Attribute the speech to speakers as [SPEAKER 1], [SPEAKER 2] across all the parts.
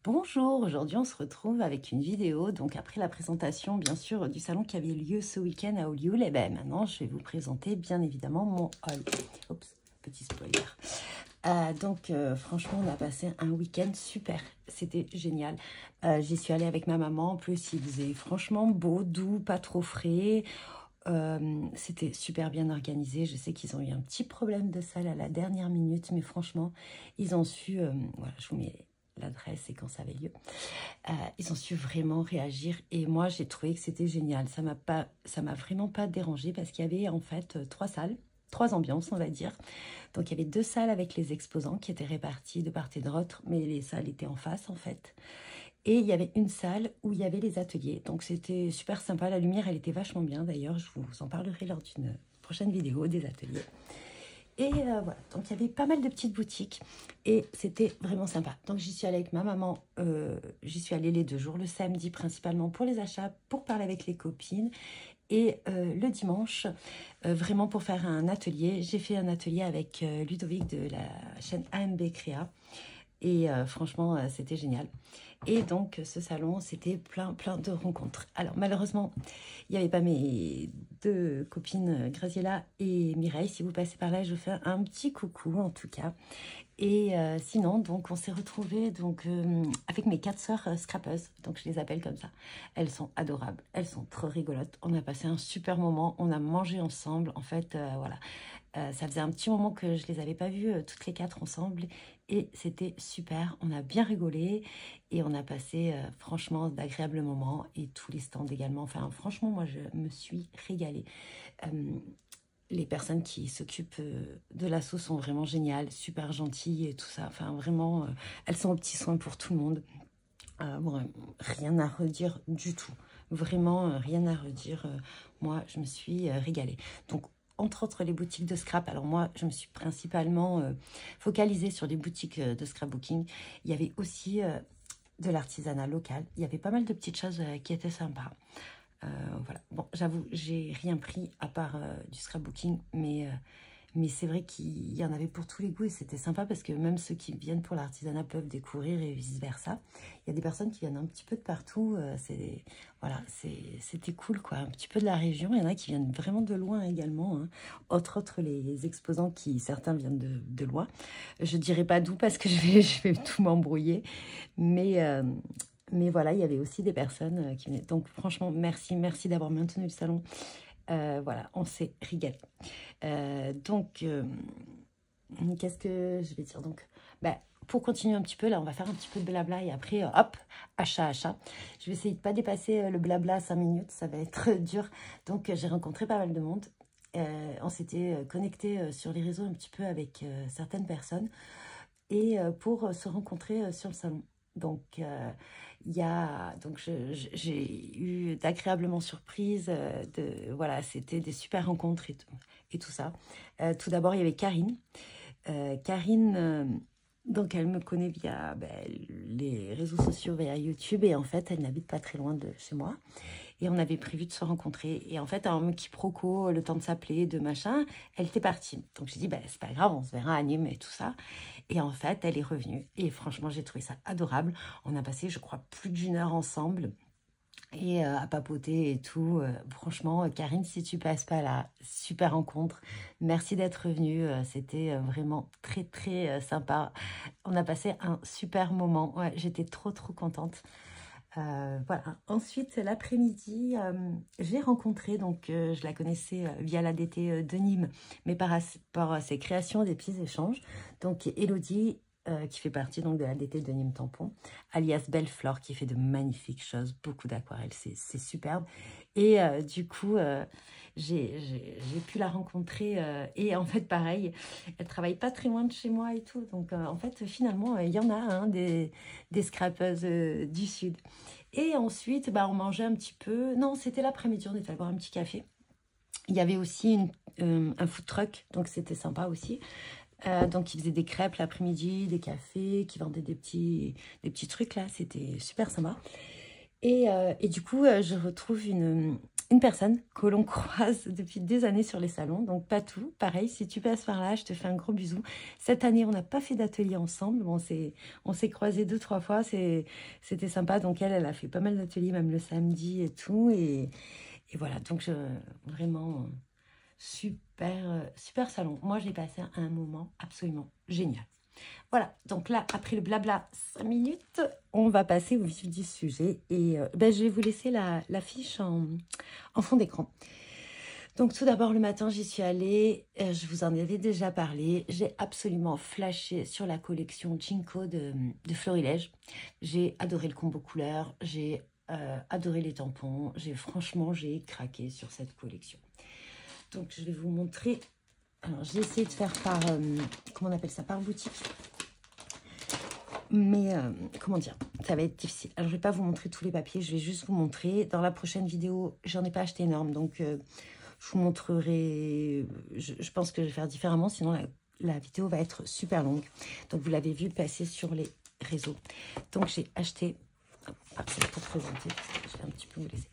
[SPEAKER 1] Bonjour, aujourd'hui on se retrouve avec une vidéo, donc après la présentation bien sûr du salon qui avait lieu ce week-end à Olioul, et ben maintenant je vais vous présenter bien évidemment mon haul. Oups, petit spoiler. Franchement on a passé un week-end super, c'était génial. J'y suis allée avec ma maman, en plus il faisait franchement beau, doux, pas trop frais. C'était super bien organisé. Je sais qu'ils ont eu un petit problème de salle à la dernière minute, mais franchement ils ont su, voilà, je vous mets l'adresse et quand ça avait lieu. Ils ont su vraiment réagir et moi j'ai trouvé que c'était génial. Ça m'a vraiment pas dérangé parce qu'il y avait en fait trois salles, trois ambiances on va dire. Donc il y avait deux salles avec les exposants qui étaient répartis de part et d'autre, mais les salles étaient en face en fait. Et il y avait une salle où il y avait les ateliers. Donc c'était super sympa. La lumière elle était vachement bien d'ailleurs. Je vous en parlerai lors d'une prochaine vidéo des ateliers. Et voilà, donc il y avait pas mal de petites boutiques et c'était vraiment sympa. Donc j'y suis allée avec ma maman, j'y suis allée les 2 jours, le samedi principalement pour les achats, pour parler avec les copines. Et le dimanche, vraiment pour faire un atelier. J'ai fait un atelier avec Ludovic de la chaîne AMB Créa. Et franchement, c'était génial. Et donc, ce salon, c'était plein de rencontres. Alors, malheureusement, il n'y avait pas mes deux copines, Graziella et Mireille. Si vous passez par là, je vous fais un petit coucou, en tout cas. Et sinon, donc, on s'est retrouvés donc, avec mes 4 sœurs scrappeuses. Donc, je les appelle comme ça. Elles sont adorables. Elles sont trop rigolotes. On a passé un super moment. On a mangé ensemble. En fait, voilà. Ça faisait un petit moment que je les avais pas vues toutes les 4 ensemble et c'était super. On a bien rigolé et on a passé franchement d'agréables moments et tous les stands également. Enfin, franchement, moi, je me suis régalée. Les personnes qui s'occupent de l'asso sont vraiment géniales, super gentilles et tout ça. Enfin, vraiment, elles sont aux petits soins pour tout le monde. Bon, rien à redire du tout. Vraiment, rien à redire. Moi, je me suis régalée. Donc, entre autres, les boutiques de scrap. Alors moi, je me suis principalement focalisée sur les boutiques de scrapbooking. Il y avait aussi de l'artisanat local. Il y avait pas mal de petites choses qui étaient sympas. Voilà. Bon, j'avoue, j'ai rien pris à part du scrapbooking, mais c'est vrai qu'il y en avait pour tous les goûts et c'était sympa parce que même ceux qui viennent pour l'artisanat peuvent découvrir et vice-versa. Il y a des personnes qui viennent un petit peu de partout. Voilà, c'était cool, quoi. Un petit peu de la région. Il y en a qui viennent vraiment de loin également. Hein. Autres, les exposants qui, certains viennent de loin. Je dirais pas d'où parce que je vais tout m'embrouiller. Mais voilà, il y avait aussi des personnes qui venaient. Donc franchement, merci d'avoir maintenu le salon. Voilà, on s'est régalé. Qu'est-ce que je vais dire donc pour continuer un petit peu, là, on va faire un petit peu de blabla et après, hop, achat. Je vais essayer de ne pas dépasser le blabla 5 minutes, ça va être dur. Donc, j'ai rencontré pas mal de monde. On s'était connecté sur les réseaux un petit peu avec certaines personnes et pour se rencontrer sur le salon. Donc, j'ai eu d'agréablement surprises. Voilà, c'était des super rencontres et tout ça. Tout d'abord, il y avait Karine. Karine, donc elle me connaît via les réseaux sociaux, via YouTube. Et en fait, elle n'habite pas très loin de chez moi. Et on avait prévu de se rencontrer. Et en fait, un quiproquo, le temps de s'appeler, de machin, elle était partie. Donc j'ai dit, c'est pas grave, on se verra à Nîmes et tout ça. Et en fait, elle est revenue. Et franchement, j'ai trouvé ça adorable. On a passé, je crois, plus d'1 heure ensemble. Et à papoter et tout. Franchement, Karine, si tu passes pas là, super rencontre. Merci d'être venue. C'était vraiment très sympa. On a passé un super moment. Ouais, j'étais trop contente. Voilà. Ensuite, l'après-midi, j'ai rencontré, donc je la connaissais via l'ADT de Nîmes, mais par ses créations des petits échanges. Donc, Elodie, qui fait partie donc de l'ADT de Nîmes Tampon, alias Belle-Flore, qui fait de magnifiques choses, beaucoup d'aquarelles, c'est superbe. Et du coup, j'ai pu la rencontrer. Et en fait, pareil, elle travaille pas très loin de chez moi et tout. Donc, en fait, finalement, il y en a des scrapeuses du Sud. Et ensuite, on mangeait un petit peu. Non, c'était l'après-midi, on était allé boire un petit café. Il y avait aussi un food truck, donc c'était sympa aussi. Donc, ils faisaient des crêpes l'après-midi, des cafés, qui vendaient des petits trucs là. C'était super sympa. Et du coup, je retrouve une personne que l'on croise depuis des années sur les salons. Donc, Patou, pareil, si tu passes par là, je te fais un gros bisou. Cette année, on n'a pas fait d'atelier ensemble. Bon, on s'est croisés 2-3 fois. C'était sympa. Donc, elle a fait pas mal d'ateliers, même le samedi et tout. Et voilà, donc vraiment super, super salon. Moi, j'ai passé un moment absolument génial. Voilà, donc là, après le blabla 5 minutes, on va passer au vif du sujet. Et je vais vous laisser la fiche en fond d'écran. Donc tout d'abord, le matin, j'y suis allée. Je vous en avais déjà parlé. J'ai absolument flashé sur la collection Jinko de Florilège. J'ai adoré le combo couleur. J'ai adoré les tampons. Franchement, j'ai craqué sur cette collection. Donc, je vais vous montrer. Alors, j'ai essayé de faire par, comment on appelle ça, par boutique. Mais, comment dire, ça va être difficile. Alors, je ne vais pas vous montrer tous les papiers, je vais juste vous montrer. Dans la prochaine vidéo, j'en ai pas acheté énorme, donc je vous montrerai. Je pense que je vais faire différemment, sinon la vidéo va être super longue. Donc, vous l'avez vu passer sur les réseaux. Donc, j'ai acheté... C'est pour présenter, je vais un petit peu vous laisser.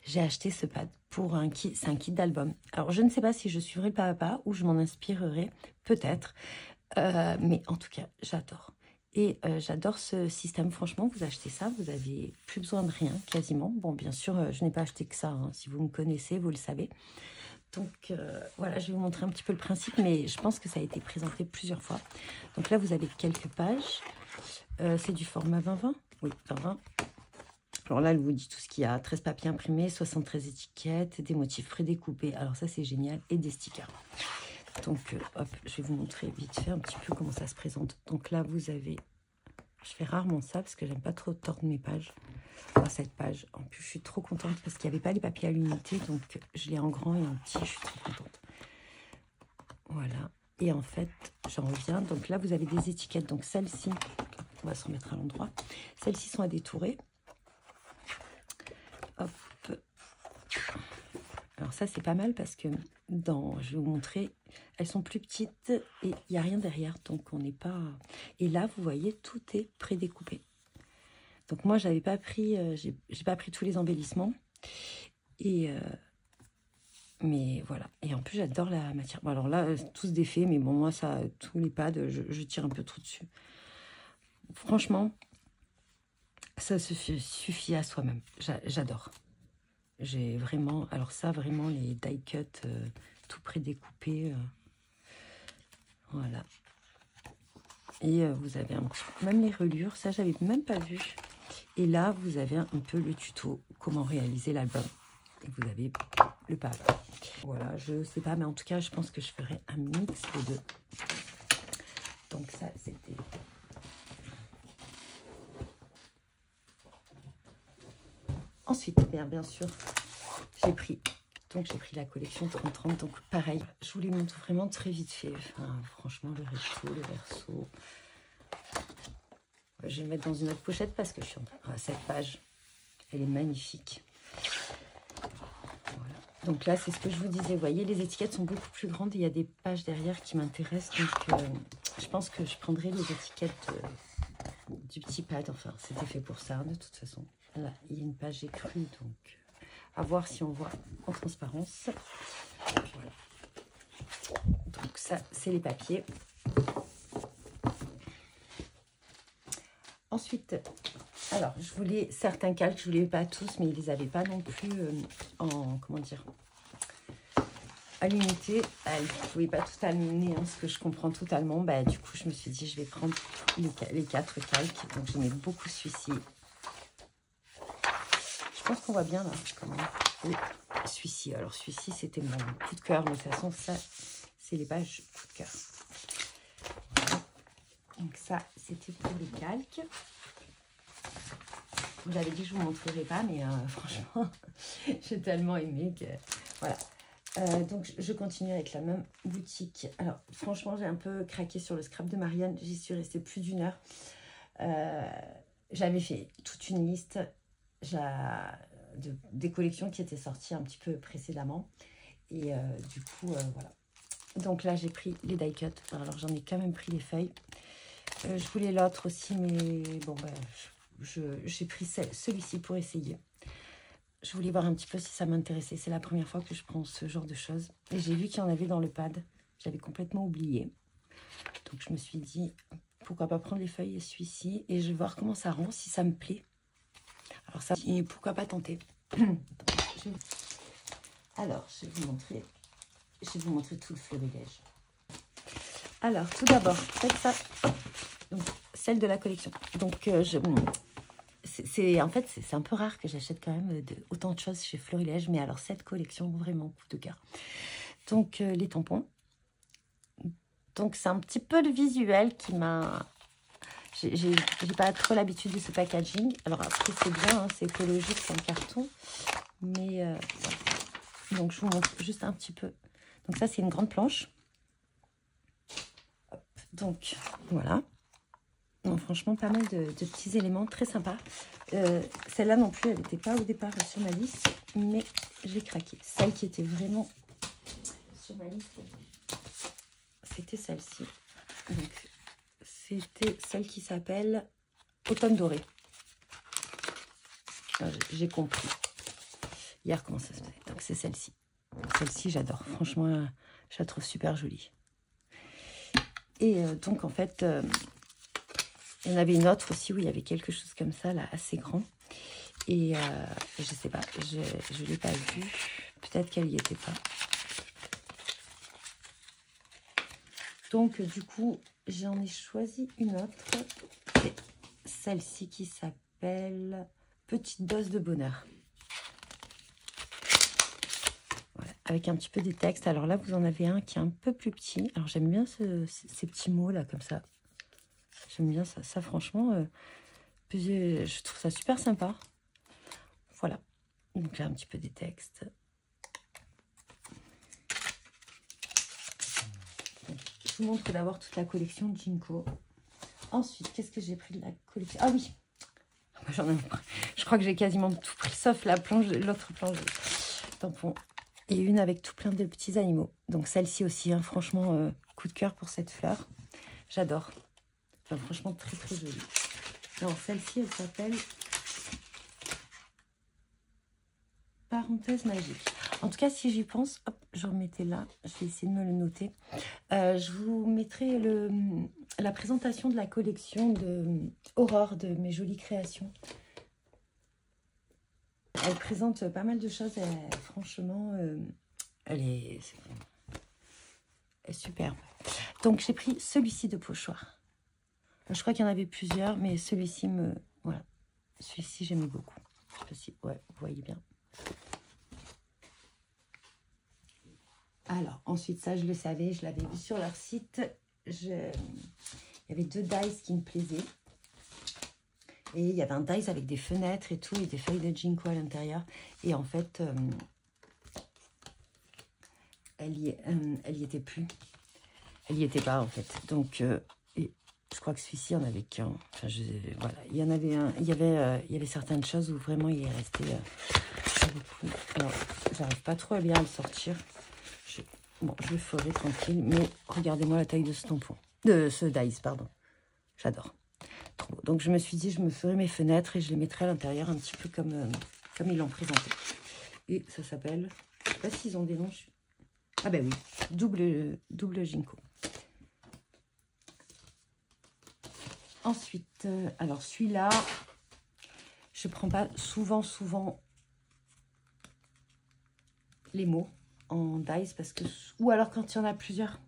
[SPEAKER 1] J'ai acheté ce pad pour un kit, c'est un kit d'album. Alors, je ne sais pas si je suivrai le pas à pas ou je m'en inspirerai, peut-être. Mais en tout cas, j'adore. Et j'adore ce système. Franchement, vous achetez ça, vous n'avez plus besoin de rien, quasiment. Bon, bien sûr, je n'ai pas acheté que ça. Hein. Si vous me connaissez, vous le savez. Donc, voilà, je vais vous montrer un petit peu le principe, mais je pense que ça a été présenté plusieurs fois. Donc là, vous avez quelques pages. C'est du format 20-20. Oui, 20-20. Alors là, elle vous dit tout ce qu'il y a. 13 papiers imprimés, 73 étiquettes, des motifs prédécoupés. Alors ça, c'est génial. Et des stickers. Donc, hop, je vais vous montrer vite fait un petit peu comment ça se présente. Donc là, vous avez... Je fais rarement ça parce que j'aime pas trop tordre mes pages. Enfin, cette page. En plus, je suis trop contente parce qu'il n'y avait pas les papiers à l'unité. Donc, je l'ai en grand et en petit. Je suis trop contente. Voilà. Et en fait, j'en reviens. Donc là, vous avez des étiquettes. Donc celles-ci, on va se remettre à l'endroit. Celles-ci sont à détourer. Hop. Alors ça, c'est pas mal parce que je vais vous montrer, elles sont plus petites et il n'y a rien derrière. Donc, on n'est pas... Et là, vous voyez, tout est prédécoupé. Donc, moi, j'avais pas pris... j'ai pas pris tous les embellissements. Et... mais voilà. Et en plus, j'adore la matière. Bon, alors là, tous défaits. Mais bon, moi, ça, tous les pads, je tire un peu trop dessus. Franchement, ça suffit à soi-même. J'adore. J'ai vraiment... Alors ça, vraiment, les die cut tout prédécoupés. Voilà. Et vous avez même les reliures. Ça, j'avais même pas vu. Et là, vous avez un peu le tuto. Comment réaliser l'album. Et vous avez le pad. Voilà, je sais pas. Mais en tout cas, je pense que je ferai un mix des deux. Donc ça, c'était... Ensuite, bien sûr, j'ai pris la collection 30-30, donc pareil, je vous les montre vraiment très vite fait. Enfin, franchement, le recto, le verso. Je vais le mettre dans une autre pochette parce que je suis en train... cette page, elle est magnifique. Voilà. Donc là, c'est ce que je vous disais. Vous voyez, les étiquettes sont beaucoup plus grandes et il y a des pages derrière qui m'intéressent. Donc, je pense que je prendrai les étiquettes du petit pad. Enfin, c'était fait pour ça, de toute façon. Là, il y a une page écrite, donc à voir si on voit en transparence. Voilà. Donc ça, c'est les papiers. Ensuite, alors, je voulais certains calques, je ne voulais pas tous, mais ils ne les avaient pas non plus en, comment dire, à l'unité. Ils ne pouvaient pas tout amener, hein, ce que je comprends totalement. Bah, du coup, je me suis dit, je vais prendre les 4 calques. Donc, j'aimais beaucoup celui-ci. Je pense qu'on voit bien là, quand même. Oui, celui-ci. Alors, celui-ci, c'était mon coup de cœur. Mais de toute façon, ça, c'est les pages coup de cœur. Voilà. Donc, ça, c'était pour les calques. J'avais dit que je ne vous montrerai pas, mais franchement, j'ai tellement aimé que... Voilà. Donc, je continue avec la même boutique. Alors, franchement, j'ai un peu craqué sur le scrap de Marianne. J'y suis restée plus d'1 heure. J'avais fait toute une liste des collections qui étaient sorties un petit peu précédemment. Et du coup, voilà. Donc là, j'ai pris les die cut. Alors, j'en ai quand même pris les feuilles. Je voulais l'autre aussi, mais bon, j'ai pris celui-ci pour essayer. Je voulais voir un petit peu si ça m'intéressait. C'est la première fois que je prends ce genre de choses. Et j'ai vu qu'il y en avait dans le pad. J'avais complètement oublié. Donc je me suis dit, pourquoi pas prendre les feuilles et celui-ci. Et je vais voir comment ça rend, si ça me plaît. Alors ça, et pourquoi pas tenter. Alors, je vais vous montrer tout le florilège. Alors, tout d'abord, faites ça. Donc, celle de la collection. Donc, en fait, c'est un peu rare que j'achète quand même autant de choses chez Florilège. Mais alors, cette collection, vraiment, coup de cœur. Donc, les tampons. Donc, c'est un petit peu le visuel qui m'a... J'ai pas trop l'habitude de ce packaging. Alors, après, c'est bien, hein, c'est écologique, c'est en carton. Mais, voilà. Donc, je vous montre juste un petit peu. Donc, ça, c'est une grande planche. Hop. Donc, voilà. Donc, franchement, pas mal de petits éléments très sympas. Celle-là non plus, elle n'était pas au départ sur ma liste, mais j'ai craqué. Celle qui était vraiment sur ma liste, c'était celle-ci. Donc, c'était celle qui s'appelle Automne Doré. J'ai compris hier comment ça se faisait. Donc, c'est celle-ci. Celle-ci, j'adore. Franchement, je la trouve super jolie. Et donc, en fait... il y en avait une autre aussi où il y avait quelque chose comme ça, là, assez grand. Et je sais pas, je ne l'ai pas vue. Peut-être qu'elle n'y était pas. Donc, du coup, j'en ai choisi une autre. C'est celle-ci qui s'appelle Petite dose de bonheur. Voilà, avec un petit peu des textes. Alors là, vous en avez un qui est un peu plus petit. Alors, j'aime bien ces petits mots, là, comme ça. J'aime bien ça. Ça, franchement, je trouve ça super sympa. Voilà. Donc là, un petit peu des textes. Donc, je vous montre d'abord toute la collection Jinko. Ensuite, qu'est-ce que j'ai pris de la collection? Ah oui, je crois que j'ai quasiment tout pris, sauf la planche, l'autre planche de tampons. Et une avec tout plein de petits animaux. Donc celle-ci aussi, hein, franchement, coup de cœur pour cette fleur. J'adore. Enfin, franchement, très très jolie. Alors celle-ci, elle s'appelle Parenthèse magique. En tout cas, si j'y pense, hop, je remettais là. Je vais essayer de me le noter. Je vous mettrai la présentation de la collection de Aurore, de mes jolies créations. Elle présente pas mal de choses. Franchement, elle est superbe. Donc, j'ai pris celui-ci de pochoir. Je crois qu'il y en avait plusieurs, mais celui-ci voilà. Celui-ci, j'aimais beaucoup. Je sais pas si... Ouais, vous voyez bien. Alors, ensuite, ça, je le savais, je l'avais vu sur leur site. Il y avait 2 dies qui me plaisaient. Et il y avait un dies avec des fenêtres et tout, et des feuilles de Jinko à l'intérieur. Et en fait, elle y était plus. Elle y était pas, en fait. Donc, je crois que celui-ci, en avait qu'un. Enfin, voilà, il y en avait un. Il y avait certaines choses où vraiment il est resté beaucoup. Alors, j'arrive pas trop à bien le sortir. Bon, je le ferai tranquille, mais regardez-moi la taille de ce tampon. De ce dies, pardon. J'adore. Trop beau. Donc, je me suis dit, je me ferai mes fenêtres et je les mettrai à l'intérieur un petit peu comme ils l'ont présenté. Et ça s'appelle... Je sais pas s'ils ont des noms. Ah ben oui, double Jinko. Ensuite, alors celui-là, je prends pas souvent les mots en dies parce que... Ou alors quand il y en a plusieurs.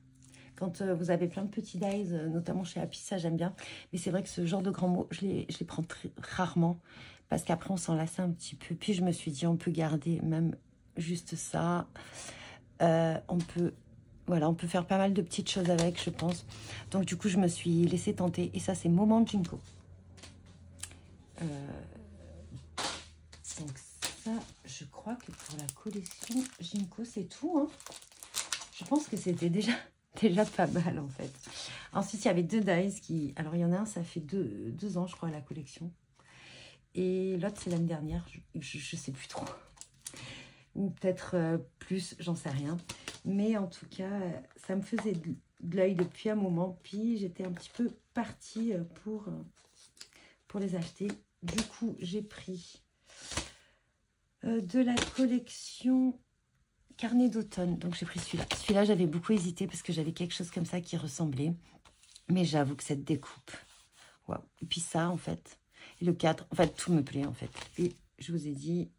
[SPEAKER 1] Quand vous avez plein de petits dies, notamment chez Happy, ça j'aime bien. Mais c'est vrai que ce genre de grands mots, je les prends très rarement. Parce qu'après, on s'en lasse un petit peu. Puis je me suis dit, on peut garder même juste ça. On peut faire pas mal de petites choses avec, je pense. Donc du coup, je me suis laissée tenter. Et ça, c'est Moment Jinko. Donc ça, je crois que pour la collection Jinko, c'est tout. Hein. Je pense que c'était déjà pas mal, en fait. Ensuite, il y avait 2 dies qui... Alors, il y en a un, ça fait 2 ans, je crois, à la collection. Et l'autre, c'est l'année dernière. Je sais plus trop. Ou peut-être plus, j'en sais rien. Mais en tout cas, ça me faisait de l'œil depuis un moment. Puis, j'étais un petit peu partie pour les acheter. Du coup, j'ai pris de la collection Carnet d'automne. Donc j'ai pris celui-là. Celui-là, j'avais beaucoup hésité parce que j'avais quelque chose comme ça qui ressemblait. Mais j'avoue que cette découpe, waouh. Et puis ça, en fait, et le cadre, en fait, tout me plaît, en fait. Et je vous ai dit,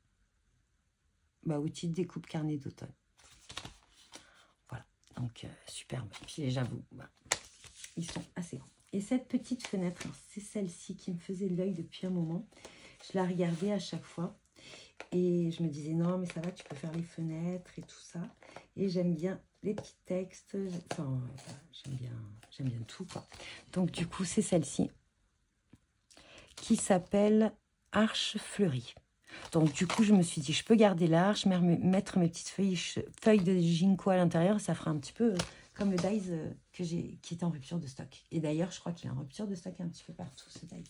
[SPEAKER 1] bah, outil de découpe Carnet d'automne. Voilà, donc superbe. Et puis j'avoue, bah, ils sont assez grands. Et cette petite fenêtre, c'est celle-ci qui me faisait l'œil depuis un moment. Je la regardais à chaque fois. Et je me disais, non, mais ça va, tu peux faire les fenêtres et tout ça. Et j'aime bien les petits textes. Enfin, j'aime bien tout, quoi. Donc, du coup, c'est celle-ci qui s'appelle Arche fleurie. Donc, du coup, je me suis dit, je peux garder l'arche, mettre mes petites feuilles de ginkgo à l'intérieur. Ça fera un petit peu comme le dies qui était en rupture de stock. Et d'ailleurs, je crois qu'il est en rupture de stock un petit peu partout, ce dies.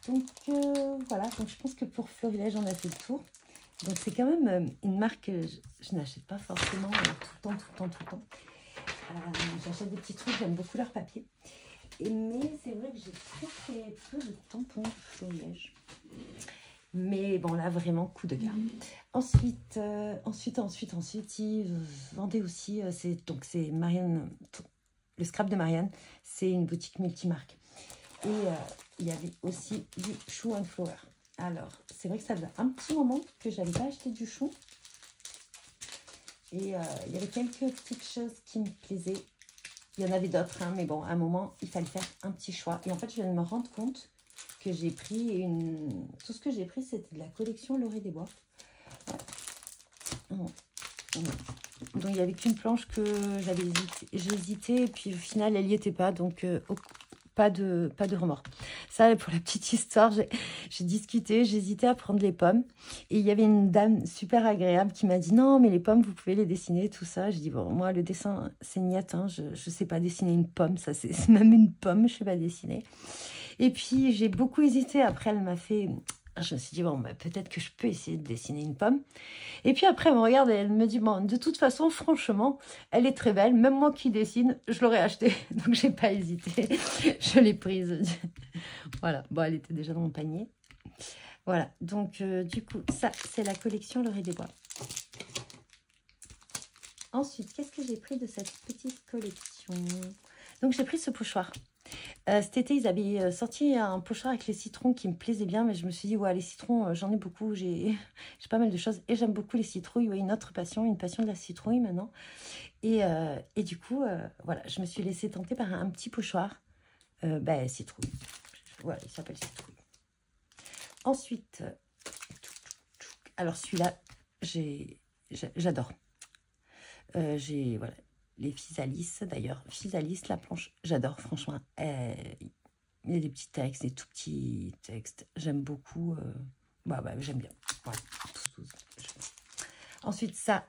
[SPEAKER 1] Donc voilà, donc je pense que pour Florilège, on a fait le tour. Donc c'est quand même une marque que je n'achète pas forcément tout le temps. J'achète des petits trucs, j'aime beaucoup leur papier. Mais c'est vrai que j'ai très peu de tampons Florilège. Mais bon, là, vraiment, coup de cœur. Ensuite, ils vendaient aussi, c'est Marianne, le scrap de Marianne, c'est une boutique multimarque. Et il y avait aussi du chou and flower. Alors, c'est vrai que ça faisait un petit moment que je n'avais pas acheté du chou. Et il y avait quelques petites choses qui me plaisaient. Il y en avait d'autres, hein, mais bon, à un moment, il fallait faire un petit choix. Et en fait, je viens de me rendre compte que j'ai pris tout ce que j'ai pris, c'était de la collection L'Orée des Bois. Donc, il n'y avait qu'une planche que j'ai hésité. Et puis, au final, elle n'y était pas. Donc, pas de remords. Ça, pour la petite histoire, j'ai discuté, j'hésitais à prendre les pommes. Et il y avait une dame super agréable qui m'a dit, non, mais les pommes, vous pouvez les dessiner, tout ça. Je dis, bon, moi, le dessin, c'est niette, hein, je ne sais pas dessiner une pomme. Ça, c'est même une pomme, je ne sais pas dessiner. Et puis, j'ai beaucoup hésité. Après, elle m'a fait... Je me suis dit, bon, bah, peut-être que je peux essayer de dessiner une pomme. Et puis après, elle me regarde et elle me dit, bon, de toute façon, franchement, elle est très belle. Même moi qui dessine, je l'aurais achetée. Donc, j'ai pas hésité. Je l'ai prise. Voilà. Bon, elle était déjà dans mon panier. Voilà. Donc, du coup, ça, c'est la collection L'Orée des Bois. Ensuite, qu'est-ce que j'ai pris de cette petite collection? Donc, j'ai pris ce pochoir. Cet été, ils avaient sorti un pochoir avec les citrons qui me plaisait bien, mais je me suis dit, ouais, les citrons, j'en ai beaucoup, j'ai pas mal de choses, et j'aime beaucoup les citrouilles, ouais, une autre passion, une passion de la citrouille maintenant. Et du coup, voilà, je me suis laissée tenter par un petit pochoir, citrouille. Voilà, il s'appelle citrouille. Ensuite, alors celui-là, j'adore. Voilà. Les Physalis, d'ailleurs, Physalis, la planche, j'adore, franchement. Il y a des petits textes, des tout petits textes. J'aime beaucoup. J'aime bien. Voilà, tous. Ensuite, ça,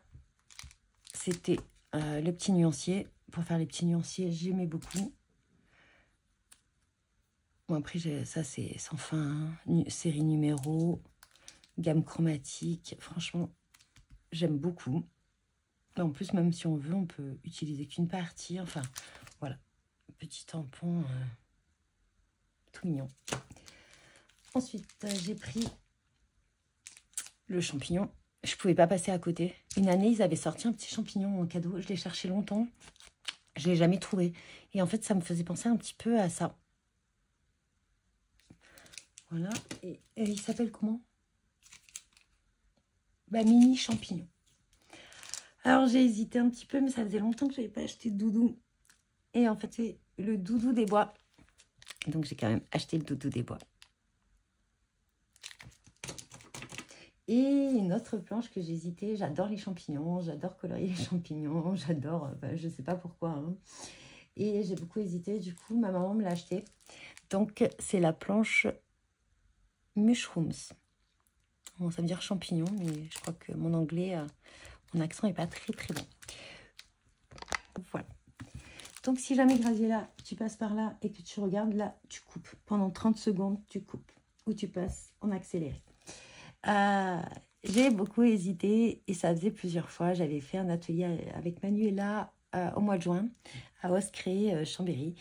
[SPEAKER 1] c'était le petit nuancier. Pour faire les petits nuanciers, j'aimais beaucoup. Bon, après, ça, c'est sans fin. Hein. Série numéro, gamme chromatique. Franchement, j'aime beaucoup. En plus, même si on veut, on peut utiliser qu'une partie. Enfin, voilà. Petit tampon tout mignon. Ensuite, j'ai pris le champignon. Je ne pouvais pas passer à côté. Une année, ils avaient sorti un petit champignon en cadeau. Je l'ai cherché longtemps. Je ne l'ai jamais trouvé. Et en fait, ça me faisait penser un petit peu à ça. Voilà. Et il s'appelle comment? Mini champignon. Alors, j'ai hésité un petit peu, mais ça faisait longtemps que je n'avais pas acheté de doudou. Et en fait, c'est le doudou des bois. Donc, j'ai quand même acheté le doudou des bois. Et une autre planche que j'ai hésité, j'adore les champignons, j'adore colorier les champignons, j'adore, je ne sais pas pourquoi. Hein. Et j'ai beaucoup hésité, du coup, ma maman me l'a acheté. Donc, c'est la planche Mushrooms. Bon, ça veut dire champignon, mais je crois que mon anglais, mon accent n'est pas très bon. Voilà. Donc, si jamais Graziella, tu passes par là et que tu regardes, là, tu coupes. Pendant 30 secondes, tu coupes. Ou tu passes en accéléré. J'ai beaucoup hésité et ça faisait plusieurs fois. J'avais fait un atelier avec Manuela au mois de juin à Oscré, Chambéry.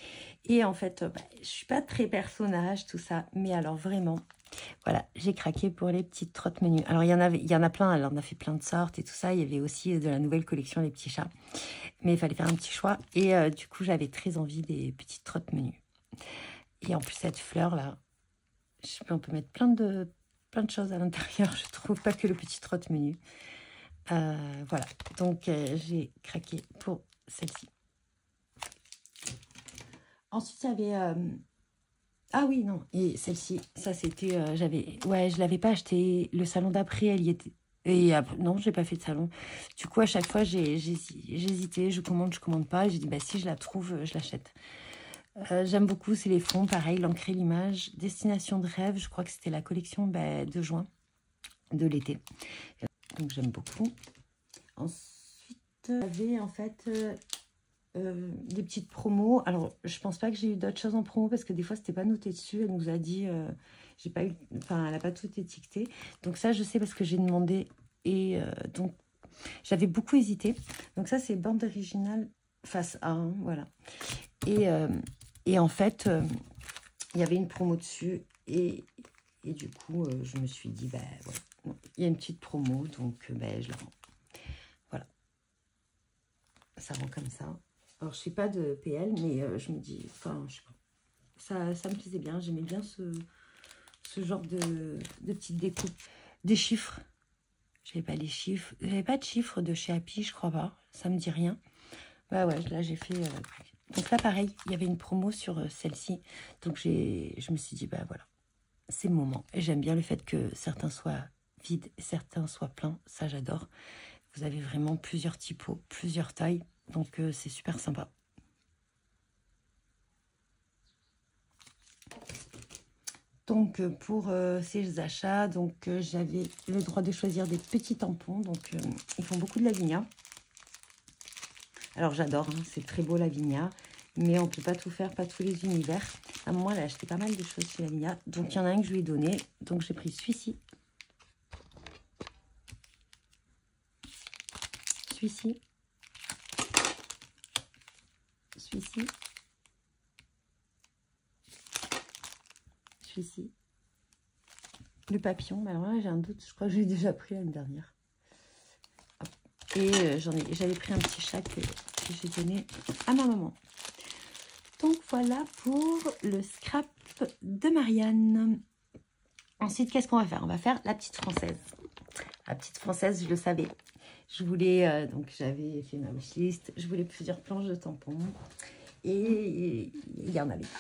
[SPEAKER 1] Et en fait, je suis pas très personnage, tout ça, mais alors vraiment, voilà, j'ai craqué pour les petites trottes menus. Alors, il y en a plein, elle en a fait plein de sortes et tout ça. Il y avait aussi de la nouvelle collection, les petits chats. Mais il fallait faire un petit choix. Et du coup, j'avais très envie des petites trottes menus. Et en plus, cette fleur-là, on peut mettre plein de choses à l'intérieur. Je trouve pas que le petit trotte menu. Voilà, donc j'ai craqué pour celle-ci. Ensuite, il y avait... Ah oui, non, et celle-ci, ça c'était... Ouais, je l'avais pas acheté. Le salon d'après, elle y était... Et non, j'ai pas fait de salon. Du coup, à chaque fois, j'hésitais. Je commande pas. J'ai dit, bah si je la trouve, je l'achète. J'aime beaucoup, c'est les fonds, pareil, l'ancrer l'image. Destination de rêve, je crois que c'était la collection de juin, de l'été. Donc j'aime beaucoup. Ensuite, j'avais en fait des petites promos. Alors, je pense pas que j'ai eu d'autres choses en promo parce que des fois, c'était pas noté dessus. Elle nous a dit, j'ai pas eu, enfin, elle a pas tout étiqueté. Donc ça, je sais parce que j'ai demandé et donc j'avais beaucoup hésité. Donc ça, c'est bande originale face A, hein, voilà. Et en fait, il y avait une promo dessus et du coup, je me suis dit, bah voilà, il y a une petite promo, donc je la rends. Voilà. Ça rend comme ça. Alors, je ne sais pas de PL, mais je me dis, enfin, je sais pas. Ça me plaisait bien. J'aimais bien ce genre de petites découpes. Des chiffres. Je n'avais pas les chiffres. J'avais pas de chiffres de chez Happy, je crois pas. Ça me dit rien. Bah ouais, là, j'ai fait... Donc là, pareil, il y avait une promo sur celle-ci. Donc, je me suis dit, bah voilà, c'est le moment. Et j'aime bien le fait que certains soient vides et certains soient pleins. Ça, j'adore. Vous avez vraiment plusieurs typos, plusieurs tailles. Donc, c'est super sympa. Donc, pour ces achats, donc j'avais le droit de choisir des petits tampons. Donc, ils font beaucoup de Lavinia. Alors, j'adore, hein, c'est très beau Lavinia. Mais on ne peut pas tout faire, pas tous les univers. À un moment, elle a acheté pas mal de choses chez Lavinia. Donc, il y en a un que je lui ai donné. Donc, j'ai pris celui-ci. Celui-ci. Celui-ci. Celui-ci. Le papillon. Mais alors là, j'ai un doute. Je crois que j'ai déjà pris l'année dernière. Et j'avais pris un petit chat que j'ai donné à ma maman. Donc, voilà pour le scrap de Marianne. Ensuite, qu'est-ce qu'on va faire? On va faire la petite française. La petite française, je le savais. Je voulais, donc j'avais fait ma wishlist. Je voulais plusieurs planches de tampons. Et il y en avait pas.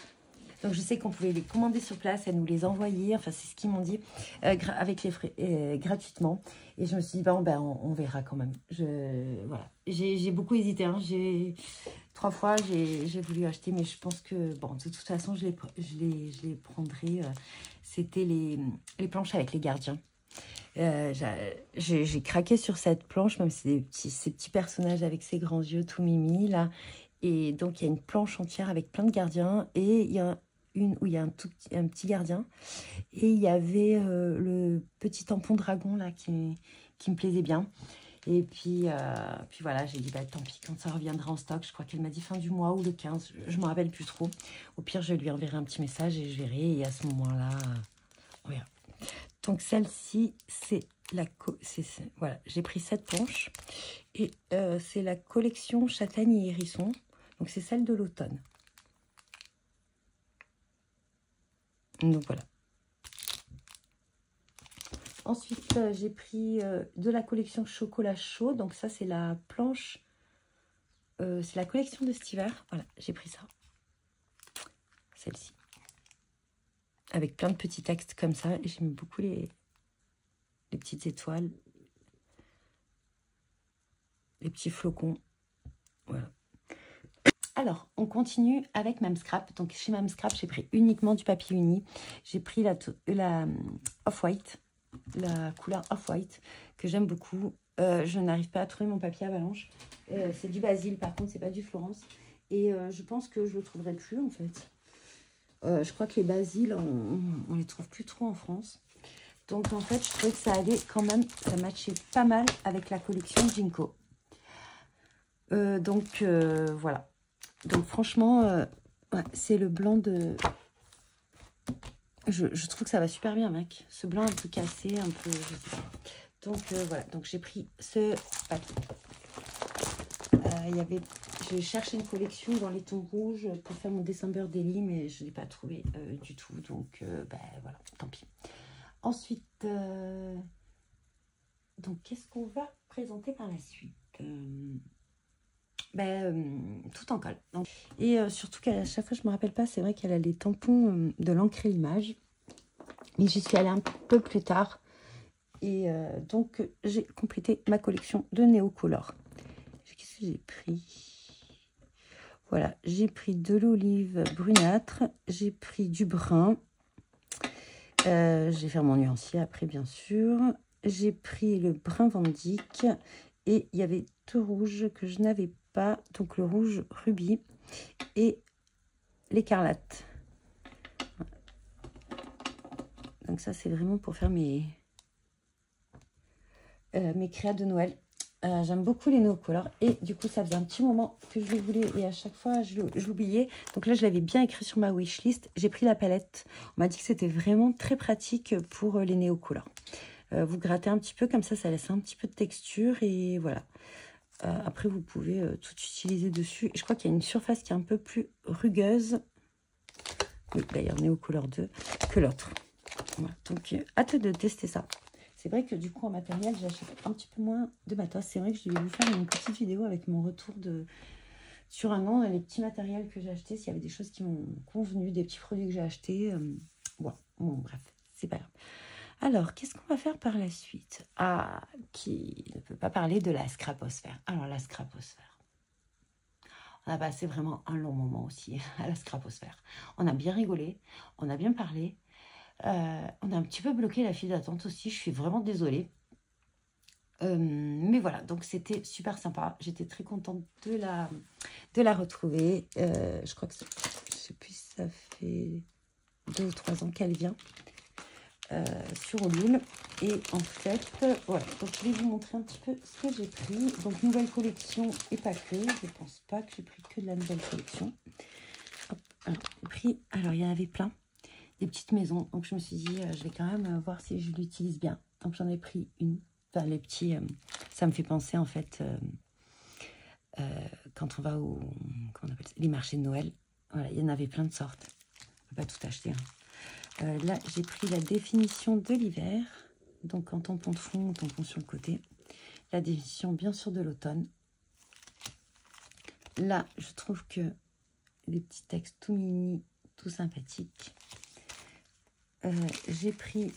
[SPEAKER 1] Donc, je sais qu'on pouvait les commander sur place, elles nous les envoyer. Enfin, c'est ce qu'ils m'ont dit, avec les frais, gratuitement. Et je me suis dit, on verra quand même. Voilà. J'ai beaucoup hésité. Hein. 3 fois, j'ai voulu acheter, mais je pense que, bon, de toute façon, je les prendrai. C'était les planches avec les gardiens. J'ai craqué sur cette planche, même c'est ces petits personnages avec ces grands yeux tout mimi, là. Et donc, il y a une planche entière avec plein de gardiens. Et il y a une où il y a un petit gardien. Et il y avait le petit tampon dragon, là, qui me plaisait bien. Et puis voilà, j'ai dit, tant pis, quand ça reviendra en stock, je crois qu'elle m'a dit fin du mois ou le 15, je ne me rappelle plus trop. Au pire, je lui enverrai un petit message et je verrai. Et à ce moment-là, on verra. Donc, celle-ci, c'est voilà, j'ai pris cette planche. Et c'est la collection Châtaigne et Hérisson. Donc, c'est celle de l'automne. Donc, voilà. Ensuite, j'ai pris de la collection Chocolat Chaud. Donc, ça, c'est la planche. C'est la collection de cet hiver. Voilà, j'ai pris ça. Celle-ci. Avec plein de petits textes comme ça. Et j'aime beaucoup les petites étoiles. Les petits flocons. Voilà. Alors, on continue avec Mam Scrap. Donc, chez Mam Scrap, j'ai pris uniquement du papier uni. J'ai pris la Off-White, la couleur Off-White, que j'aime beaucoup. Je n'arrive pas à trouver mon papier avalanche. C'est du Basile, par contre, c'est pas du Florence. Et je pense que je le trouverai plus, en fait. Je crois que les Basiles, on les trouve plus trop en France. Donc, en fait, je trouvais que ça allait quand même, ça matchait pas mal avec la collection Jinko. Voilà. Donc franchement, ouais, c'est le blanc de... Je trouve que ça va super bien, mec. Ce blanc un peu cassé, un peu... Je sais pas. Donc voilà, donc j'ai pris ce paquet. Je cherchais une collection dans les tons rouges pour faire mon December Daily, mais je ne l'ai pas trouvé du tout. Donc voilà, tant pis. Ensuite, donc qu'est-ce qu'on va présenter par la suite? Tout en colle. Donc, et surtout qu'à chaque fois, je ne me rappelle pas, c'est vrai qu'elle a les tampons de l'encre image. Mais j'y suis allée un peu plus tard. Et donc, j'ai complété ma collection de Neocolor. Qu'est-ce que j'ai pris? Voilà, j'ai pris de l'olive brunâtre. J'ai pris du brun. Je vais faire mon nuancier après, bien sûr. J'ai pris le brun Van Dyck. Et il y avait deux rouges que je n'avais pas. Donc, le rouge rubis et l'écarlate. Donc, ça, c'est vraiment pour faire mes créas de Noël. J'aime beaucoup les Neocolor. Et du coup, ça faisait un petit moment que je le voulais. Et à chaque fois, je l'oubliais. Donc là, je l'avais bien écrit sur ma wishlist. J'ai pris la palette. On m'a dit que c'était vraiment très pratique pour les Neocolor. Vous grattez un petit peu, comme ça laisse un petit peu de texture. Et voilà. Après, vous pouvez tout utiliser dessus. Et je crois qu'il y a une surface qui est un peu plus rugueuse. Oui, d'ailleurs, Neocolor 2 que l'autre. Voilà. Donc, hâte de tester ça. C'est vrai que du coup, en matériel, j'achète un petit peu moins de matos. C'est vrai que je vais vous faire une petite vidéo avec mon retour sur un an, les petits matériels que j'ai achetés, s'il y avait des choses qui m'ont convenu, des petits produits que j'ai achetés. Voilà. Bon, bref, c'est pas grave. Alors, qu'est-ce qu'on va faire par la suite? Ah, qui ne peut pas parler de la scraposphère. Alors, la scraposphère. On a passé vraiment un long moment aussi à la scraposphère. On a bien rigolé, on a bien parlé. On a un petit peu bloqué la file d'attente aussi, je suis vraiment désolée. Mais voilà, donc c'était super sympa. J'étais très contente de la retrouver. Je crois que je sais plus si ça fait 2 ou 3 ans qu'elle vient sur Ulule. Et en fait, voilà, donc je vais vous montrer un petit peu ce que j'ai pris. Donc nouvelle collection et pas que. Je pense pas que j'ai pris que de la nouvelle collection. Hop, alors il y en avait plein. Des petites maisons, donc je me suis dit je vais quand même voir si je l'utilise bien. Donc j'en ai pris une. Enfin les petits, ça me fait penser en fait quand on va comment on appelle ça, les marchés de Noël. Voilà, il y en avait plein de sortes. On peut pas tout acheter. Hein. Là j'ai pris la définition de l'hiver, donc en tampon de fond, tampon sur le côté. La définition bien sûr de l'automne. Là je trouve que les petits textes tout mini, tout sympathiques. J'ai pris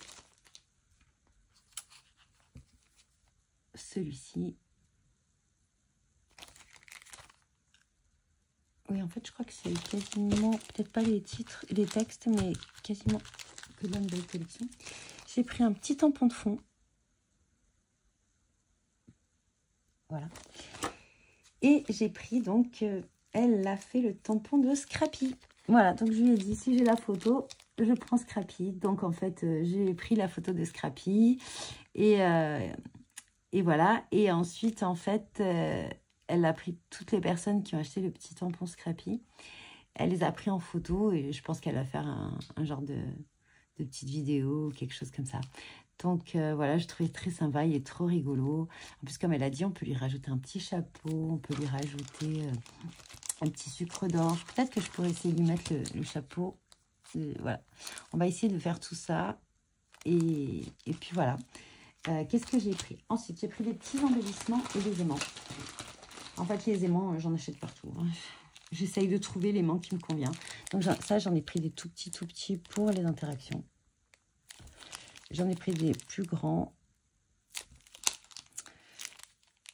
[SPEAKER 1] celui-ci. Oui, en fait, je crois que c'est quasiment, peut-être pas les titres, les textes, mais quasiment que de la nouvelle collection. J'ai pris un petit tampon de fond. Voilà. Et j'ai pris donc, elle a fait le tampon de Scrappy. Voilà, donc je lui ai dit, si j'ai la photo, je prends Scrappy. Donc en fait, j'ai pris la photo de Scrappy. Et voilà. Et ensuite, en fait, elle a pris toutes les personnes qui ont acheté le petit tampon Scrappy. Elle les a pris en photo et je pense qu'elle va faire un genre de petite vidéo, quelque chose comme ça. Donc voilà, je trouvais très sympa, il est trop rigolo. En plus, comme elle a dit, on peut lui rajouter un petit chapeau, on peut lui rajouter un petit sucre d'orge. Peut-être que je pourrais essayer de lui mettre le chapeau. Voilà, on va essayer de faire tout ça. Et puis voilà. Qu'est-ce que j'ai pris? Ensuite, j'ai pris des petits embellissements et des aimants. En fait, les aimants, j'en achète partout. Hein. J'essaye de trouver l'aimant qui me convient. Donc ça, j'en ai pris des tout petits pour les interactions. J'en ai pris des plus grands.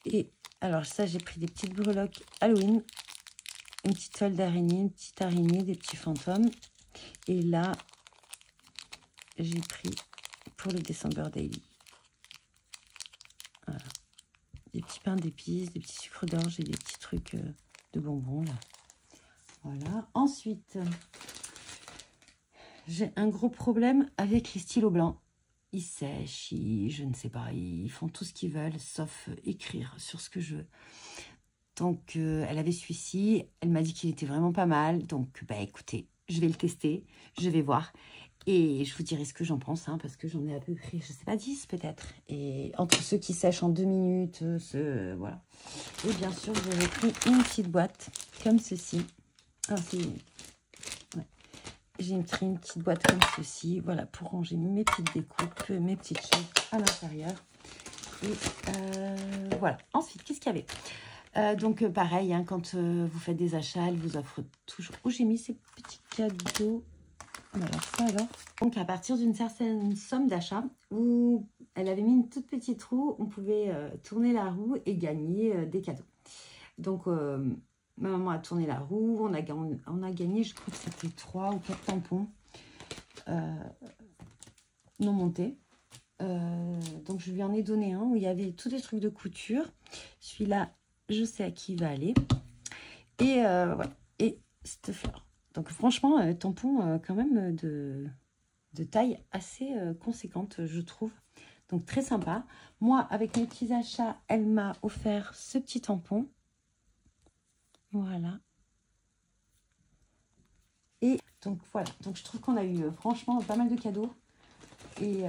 [SPEAKER 1] Et alors ça, j'ai pris des petites breloques Halloween. Une petite toile d'araignée, une petite araignée, des petits fantômes. Et là, j'ai pris pour le December Daily. Voilà. Des petits pains d'épices, des petits sucres d'orge et des petits trucs de bonbons là. Voilà. Ensuite, j'ai un gros problème avec les stylos blancs. Ils sèchent, je ne sais pas, ils font tout ce qu'ils veulent, sauf écrire sur ce que je veux. Donc, elle avait celui-ci. Elle m'a dit qu'il était vraiment pas mal. Donc, bah écoutez, je vais le tester. Je vais voir. Et je vous dirai ce que j'en pense, hein, parce que j'en ai à peu près, je sais pas, 10 peut-être. Et entre ceux qui sèchent en 2 minutes, voilà. Et bien sûr, j'aurais pris une petite boîte comme ceci. Ah, ouais. J'ai pris une petite boîte comme ceci, voilà, pour ranger mes petites découpes, mes petites choses à l'intérieur. Et voilà. Ensuite, qu'est-ce qu'il y avait? Donc, pareil, hein, quand vous faites des achats, elle vous offre toujours... Où j'ai mis ces petits cadeaux? Alors, ça alors. Donc, à partir d'une certaine somme d'achat, où elle avait mis une toute petite roue, on pouvait tourner la roue et gagner des cadeaux. Donc, ma maman a tourné la roue, on a gagné, je crois que c'était 3 ou 4 tampons non montés. Donc, je lui en ai donné un où il y avait tous des trucs de couture. Celui-là, je sais à qui il va aller. Et voilà. Et cette fleur. Donc, franchement, tampon quand même de taille assez conséquente, je trouve. Donc, très sympa. Moi, avec mes petits achats, elle m'a offert ce petit tampon. Voilà. Et donc, voilà. Donc, je trouve qu'on a eu franchement pas mal de cadeaux. Et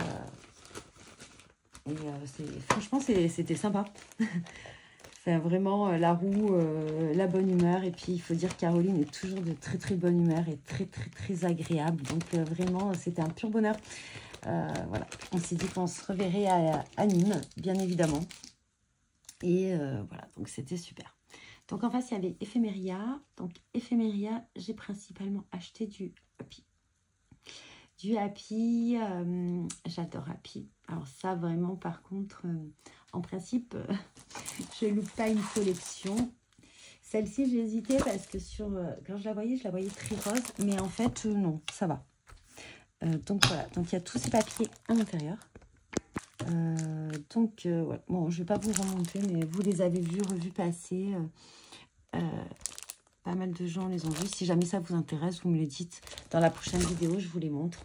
[SPEAKER 1] franchement, c'était sympa. C'est vraiment la roue, la bonne humeur. Et puis, il faut dire que Caroline est toujours de très, très bonne humeur et très, très, très agréable. Donc, vraiment, c'était un pur bonheur. Voilà. On s'est dit qu'on se reverrait à Nîmes, bien évidemment. Et voilà, donc c'était super. Donc, en face, il y avait Ephemeria. Donc, Ephemeria, j'ai principalement acheté du Happy. Du Happy, j'adore Happy. Alors ça, vraiment, par contre, en principe, je ne loupe pas une collection. Celle-ci, j'ai hésité parce que quand je la voyais très rose. Mais en fait, non, ça va. Donc voilà, donc il y a tous ces papiers à l'intérieur. Donc, ouais. Bon, je ne vais pas vous remonter, mais vous les avez revus passer. Pas mal de gens les ont vus. Si jamais ça vous intéresse, vous me le dites. Dans la prochaine vidéo, je vous les montre.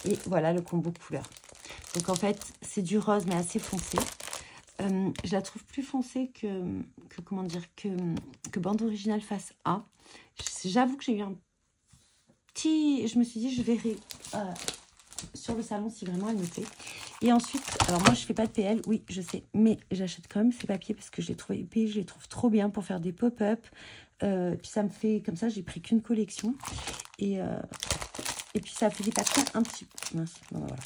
[SPEAKER 1] Et voilà le combo couleur. Donc, en fait, c'est du rose, mais assez foncé. Je la trouve plus foncée comment dire, que bande originale face A. J'avoue que j'ai eu un petit... Je me suis dit, je verrai sur le salon si vraiment elle me plaît. Et ensuite, alors moi, je fais pas de PL, oui, je sais. Mais j'achète quand même ces papiers parce que je les trouve épais. Je les trouve trop bien pour faire des pop-up. Puis ça me fait, comme ça, j'ai pris qu'une collection. Et puis ça fait des papiers un petit peu... Mince, bon, voilà.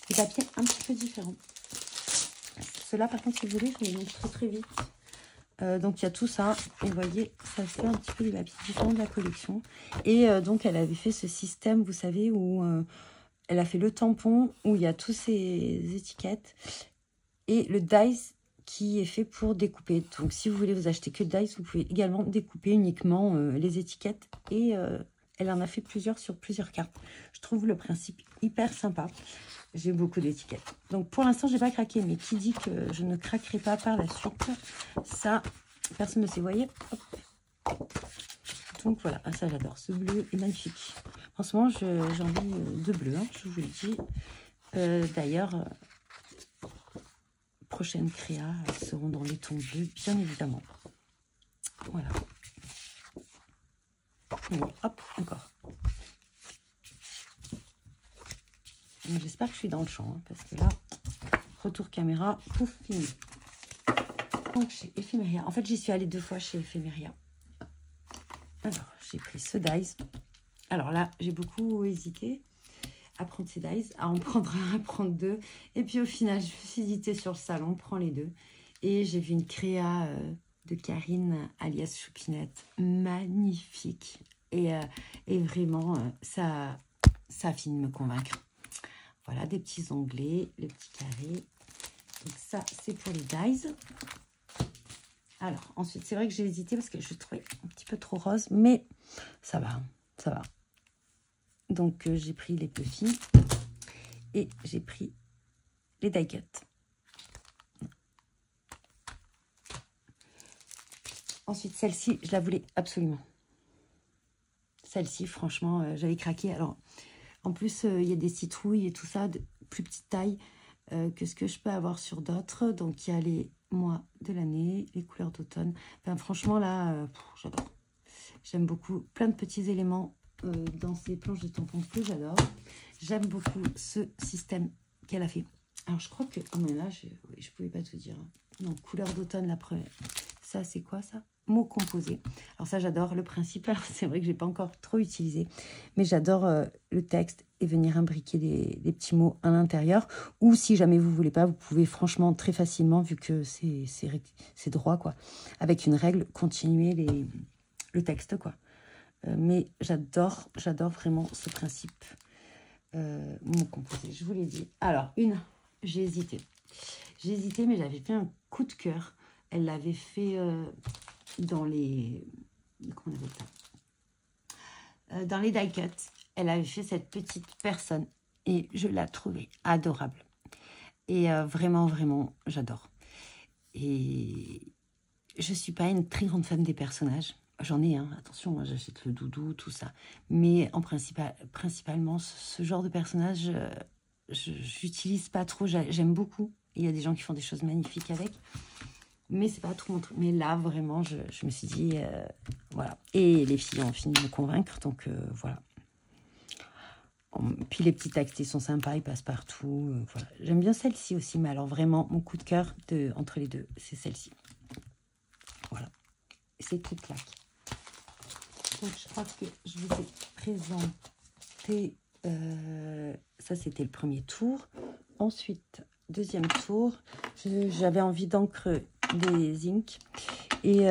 [SPEAKER 1] Des papiers un petit peu différents. Ceux-là, par contre, si vous voulez, je les montre très très vite. Donc il y a tout ça. Et vous voyez, ça fait un petit peu des papiers différents de la collection. Et donc elle avait fait ce système, vous savez, où elle a fait le tampon, où il y a tous ces étiquettes. Et le dice qui est fait pour découper. Donc, si vous voulez vous acheter que le dice, vous pouvez également découper uniquement les étiquettes. Et elle en a fait plusieurs sur plusieurs cartes. Je trouve le principe hyper sympa. J'ai beaucoup d'étiquettes. Donc, pour l'instant, je n'ai pas craqué. Mais qui dit que je ne craquerai pas par la suite? Ça, personne ne sait. Vous voyez? Hop. Donc, voilà. Ah, ça, j'adore. Ce bleu est magnifique. En ce moment, j'ai envie de bleu. Hein, je vous le dis. D'ailleurs... prochaines créas seront dans les tons bleus, bien évidemment. Voilà. Bon, hop, encore. J'espère que je suis dans le champ, hein, parce que là, retour caméra, pouf, fini. Donc, chez Ephemeria. En fait, j'y suis allée 2 fois chez Ephemeria. Alors, j'ai pris ce dice. Alors là, j'ai beaucoup hésité à prendre ces dice, à en prendre un, à prendre 2. Et puis au final, je me suis dit, t'es sur le salon, prends les 2. Et j'ai vu une créa de Karine, alias Choupinette, magnifique. Et vraiment, ça a fini de me convaincre. Voilà, des petits onglets, le petit carré. Donc ça, c'est pour les dies. Alors, ensuite, c'est vrai que j'ai hésité parce que je trouvais un petit peu trop rose, mais ça va, ça va. Donc, j'ai pris les Puffy et j'ai pris les die cut. Ensuite, celle-ci, je la voulais absolument. Celle-ci, franchement, j'avais craqué. Alors, en plus, il y a des citrouilles et tout ça, de plus petite taille que ce que je peux avoir sur d'autres. Donc, il y a mois de l'année, les couleurs d'automne. Enfin, franchement, là, j'adore. J'aime beaucoup. Plein de petits éléments dans ces planches de tampons que j'adore. J'aime beaucoup ce système qu'elle a fait. Alors, je crois que... Oh, mais là, je ne pouvais pas tout dire. Donc, couleur d'automne, la première. Ça, c'est quoi, ça? Mots composés. Alors, ça, j'adore le principe. Alors, c'est vrai que je n'ai pas encore trop utilisé. Mais j'adore le texte et venir imbriquer des petits mots à l'intérieur. Ou, si jamais vous ne voulez pas, vous pouvez franchement, très facilement, vu que c'est droit, quoi. Avec une règle, continuer le texte, quoi. Mais j'adore vraiment ce principe. Mots composés, je vous l'ai dit. Alors, j'ai hésité. J'ai hésité, mais j'avais fait un coup de cœur. Elle l'avait fait dans les... Comment on appelle ça, dans les die cuts. Elle avait fait cette petite personne. Et je la trouvais adorable. Et vraiment, vraiment, j'adore. Et je ne suis pas une très grande fan des personnages. J'en ai, hein, attention, moi j'achète le doudou, tout ça. Mais en principalement, ce genre de personnage, j'utilise pas trop. J'aime beaucoup. Il y a des gens qui font des choses magnifiques avec. Mais c'est pas trop mon truc. Mais là, vraiment, je me suis dit, voilà. Et les filles ont fini de me convaincre, donc voilà. Puis les petits textes, ils sont sympas, ils passent partout. Voilà. J'aime bien celle-ci aussi, mais alors vraiment, mon coup de cœur entre les deux, c'est celle-ci. Voilà. C'est tout claque. Donc, je crois que je vous ai présenté... ça, c'était le premier tour. Ensuite, deuxième tour, j'avais envie d'encre des inks. Et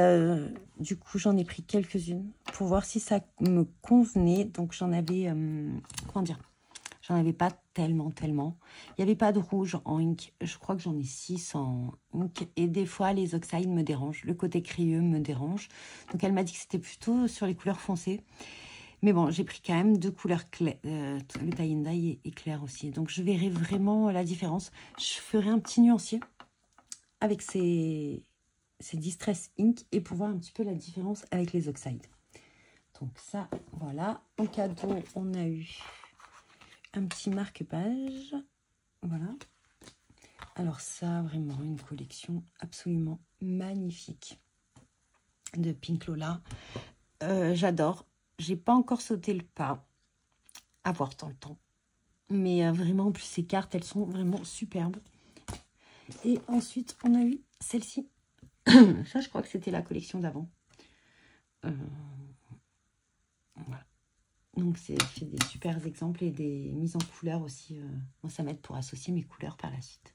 [SPEAKER 1] du coup, j'en ai pris quelques-unes pour voir si ça me convenait. Donc, j'en avais... comment dire? J'en avais pas tellement. Il n'y avait pas de rouge en ink. Je crois que j'en ai 6 en ink. Et des fois, les oxydes me dérangent. Le côté crayeux me dérange. Donc, elle m'a dit que c'était plutôt sur les couleurs foncées. Mais bon, j'ai pris quand même 2 couleurs claires. Le tie and dye est clair aussi. Donc, je verrai vraiment la différence. Je ferai un petit nuancier avec ces Distress Ink et pour voir un petit peu la différence avec les oxydes. Donc, ça, voilà. En cadeau, on a eu un petit marque-page. Voilà. Alors ça, vraiment, une collection absolument magnifique de Pink Lola. J'adore. J'ai pas encore sauté le pas. À voir tant le temps. Mais vraiment, en plus, ces cartes, elles sont vraiment superbes. Et ensuite, on a eu celle-ci. Ça, je crois que c'était la collection d'avant. Voilà. Donc, c'est fait des super exemples et des mises en couleur aussi. Moi, ça m'aide pour associer mes couleurs par la suite.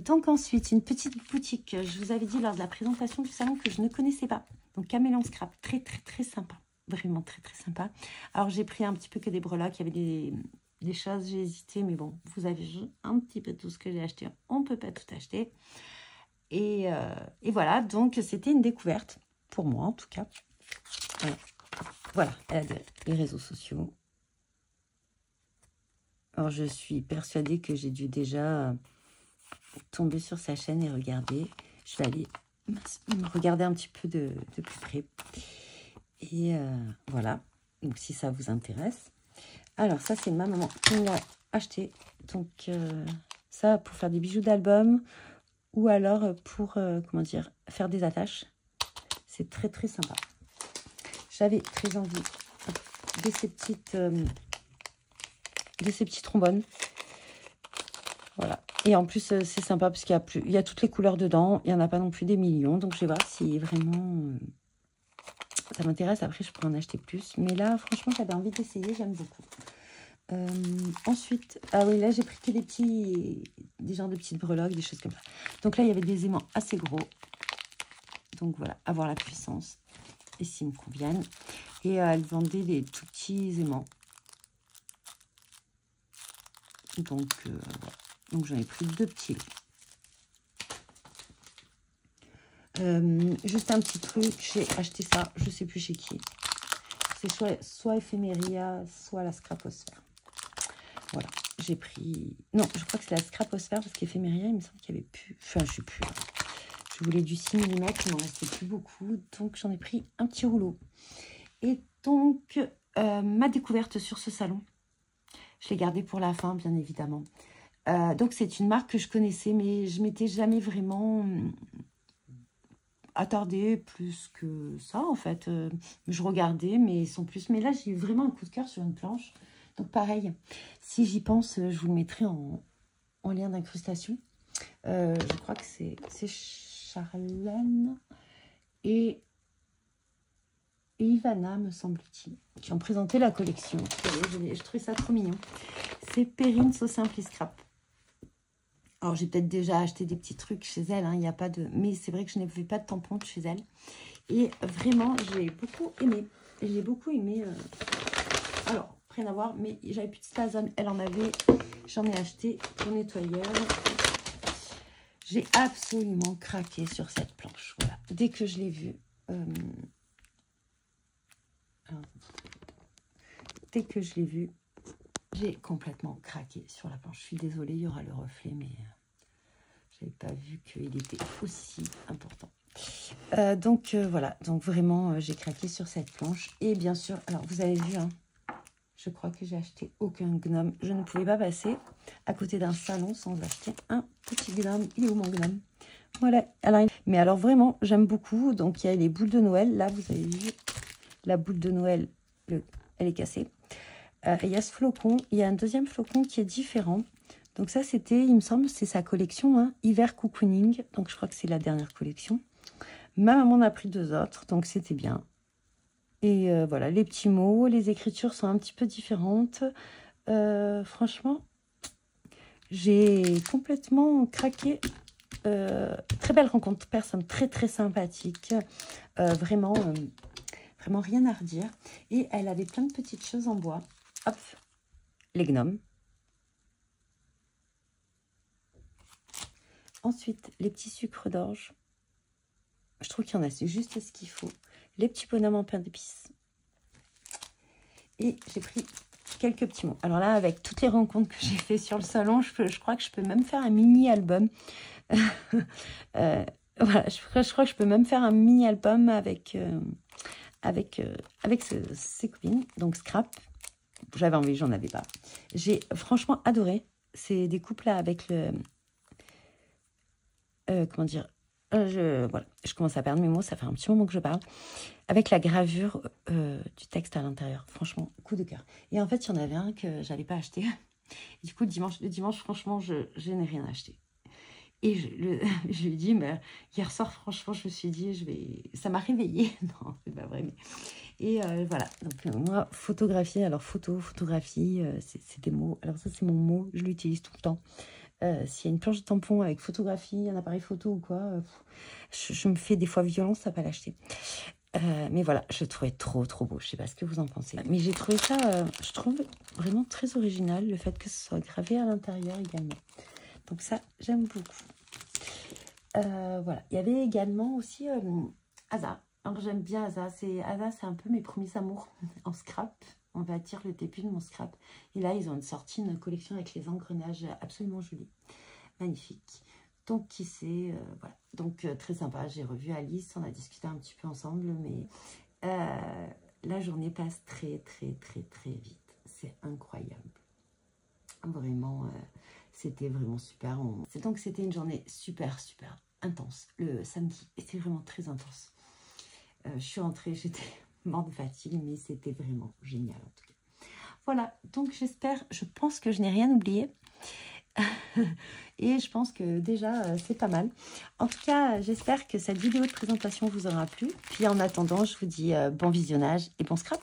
[SPEAKER 1] Donc, ensuite, une petite boutique. Je vous avais dit lors de la présentation du salon que je ne connaissais pas. Donc, Caméléon Scrap. Très, très, très sympa. Vraiment très, très sympa. Alors, j'ai pris un petit peu que des breloques. Il y avait des choses. J'ai hésité. Mais bon, vous avez vu un petit peu tout ce que j'ai acheté. On ne peut pas tout acheter. Et voilà. Donc, c'était une découverte. Pour moi, en tout cas. Voilà, elle a les réseaux sociaux. Alors, je suis persuadée que j'ai dû déjà tomber sur sa chaîne et regarder. Je vais aller regarder un petit peu de plus près. Et voilà, donc si ça vous intéresse. Alors, ça, c'est ma maman qui me l'a acheté. Donc, ça, pour faire des bijoux d'album ou alors pour, comment dire, faire des attaches. C'est très, très sympa. J'avais très envie de ces petits trombones. Voilà. Et en plus, c'est sympa parce qu'il y a toutes les couleurs dedans. Il n'y en a pas non plus des millions. Donc, je vais voir si vraiment ça m'intéresse. Après, je pourrais en acheter plus. Mais là, franchement, j'avais envie d'essayer. J'aime beaucoup. Ensuite, ah oui, là, j'ai pris que des genres de petites breloques, des choses comme ça. Donc là, il y avait des aimants assez gros. Donc voilà, avoir la puissance. Et s'ils me conviennent. Et elle vendait des tout petits aimants. Donc, voilà. Donc j'en ai pris 2 petits. Juste un petit truc, j'ai acheté ça, je sais plus chez qui. C'est soit Ephemeria, soit la Scraposphère. Voilà, j'ai pris... Non, je crois que c'est la Scraposphère parce qu'Ephemeria, il me semble qu'il n'y avait plus... Enfin, je sais plus. Je voulais du 6 mm, il m'en restait plus beaucoup. Donc, j'en ai pris un petit rouleau. Et donc, ma découverte sur ce salon, je l'ai gardée pour la fin, bien évidemment. Donc, c'est une marque que je connaissais, mais je m'étais jamais vraiment attardée plus que ça, en fait. Je regardais, mais sans plus. Mais là, j'ai eu vraiment un coup de cœur sur une planche. Donc, pareil, si j'y pense, je vous le mettrai en lien d'incrustation. Je crois que c'est Charlène et Ivana, me semble-t-il, qui ont présenté la collection. Je trouvais ça trop mignon. C'est Perrine So Simple Scrap. Alors, j'ai peut-être déjà acheté des petits trucs chez elle, hein, il n'y a pas de... Mais c'est vrai que je n'avais pas de tampons chez elle. Et vraiment, j'ai beaucoup aimé. J'ai beaucoup aimé... Alors, rien à voir, mais j'avais plus de Stazone, elle en avait. J'en ai acheté au nettoyeur. J'ai absolument craqué sur cette planche. Voilà. Dès que je l'ai vue... Dès que je l'ai vue, j'ai complètement craqué sur la planche. Je suis désolée, il y aura le reflet, mais je n'avais pas vu qu'il était aussi important. Donc voilà, donc vraiment, j'ai craqué sur cette planche. Et bien sûr, alors vous avez vu, hein, je crois que j'ai acheté aucun gnome. Je ne pouvais pas passer à côté d'un salon sans acheter un petit gnome. Il est où mon gnome? Voilà. Alors, mais alors vraiment, j'aime beaucoup. Donc il y a les boules de Noël. Là, vous avez vu la boule de Noël, elle est cassée. Il y a ce flocon. Il y a un deuxième flocon qui est différent. Donc ça, c'était, il me semble, c'est sa collection, hein, Hiver Cocooning. Donc je crois que c'est la dernière collection. Ma maman en a pris 2 autres, donc c'était bien. Et voilà, les petits mots, les écritures sont un petit peu différentes. Franchement, j'ai complètement craqué. Très belle rencontre, personne très très sympathique. Vraiment, vraiment rien à redire. Et elle avait plein de petites choses en bois. Hop, les gnomes. Ensuite, les petits sucres d'orge. Je trouve qu'il y en a, c'est juste ce qu'il faut. Les petits bonhommes en pain d'épices. Et j'ai pris quelques petits mots. Alors là, avec toutes les rencontres que j'ai fait sur le salon, je crois que je peux même faire un mini-album. Voilà, je crois que je peux même faire un mini-album avec ces copines. Donc, Scrap. J'avais envie, j'en avais pas. J'ai franchement adoré. C'est des couples là avec le... comment dire, voilà, je commence à perdre mes mots, ça fait un petit moment que je parle. Avec la gravure du texte à l'intérieur, franchement, coup de cœur. Et en fait, il y en avait un que j'allais pas acheter. Et du coup, le dimanche, franchement, je n'ai rien acheté. Et je lui ai dit, mais hier soir, franchement, je me suis dit, ça m'a réveillée. Non, c'est pas vrai. Mais... Et voilà, donc moi, photographier, alors photographie, c'est des mots. Alors ça, c'est mon mot, je l'utilise tout le temps. S'il y a une planche de tampon avec photographie, un appareil photo ou quoi, je me fais des fois violence à pas l'acheter. Mais voilà, je le trouvais trop beau. Je sais pas ce que vous en pensez. Mais j'ai trouvé ça, je trouve vraiment très original, le fait que ce soit gravé à l'intérieur également. Donc ça, j'aime beaucoup. Voilà, il y avait également aussi Asa. Alors j'aime bien Asa. Asa, c'est un peu mes premiers amours en scrap. On va dire le début de mon scrap. Et là, ils ont sorti une collection avec les engrenages absolument jolis. Magnifique. Donc, qui sait, voilà. Donc, très sympa. J'ai revu Alice, on a discuté un petit peu ensemble, mais la journée passe très vite. C'est incroyable. Vraiment, c'était vraiment super. Donc, c'était une journée super intense. Le samedi était vraiment très intense. Je suis rentrée, j'étais morte de fatigue, mais c'était vraiment génial en tout cas. Voilà, donc j'espère, je pense que je n'ai rien oublié. Et je pense que déjà, c'est pas mal. En tout cas, j'espère que cette vidéo de présentation vous aura plu. Puis en attendant, je vous dis bon visionnage et bon scrap.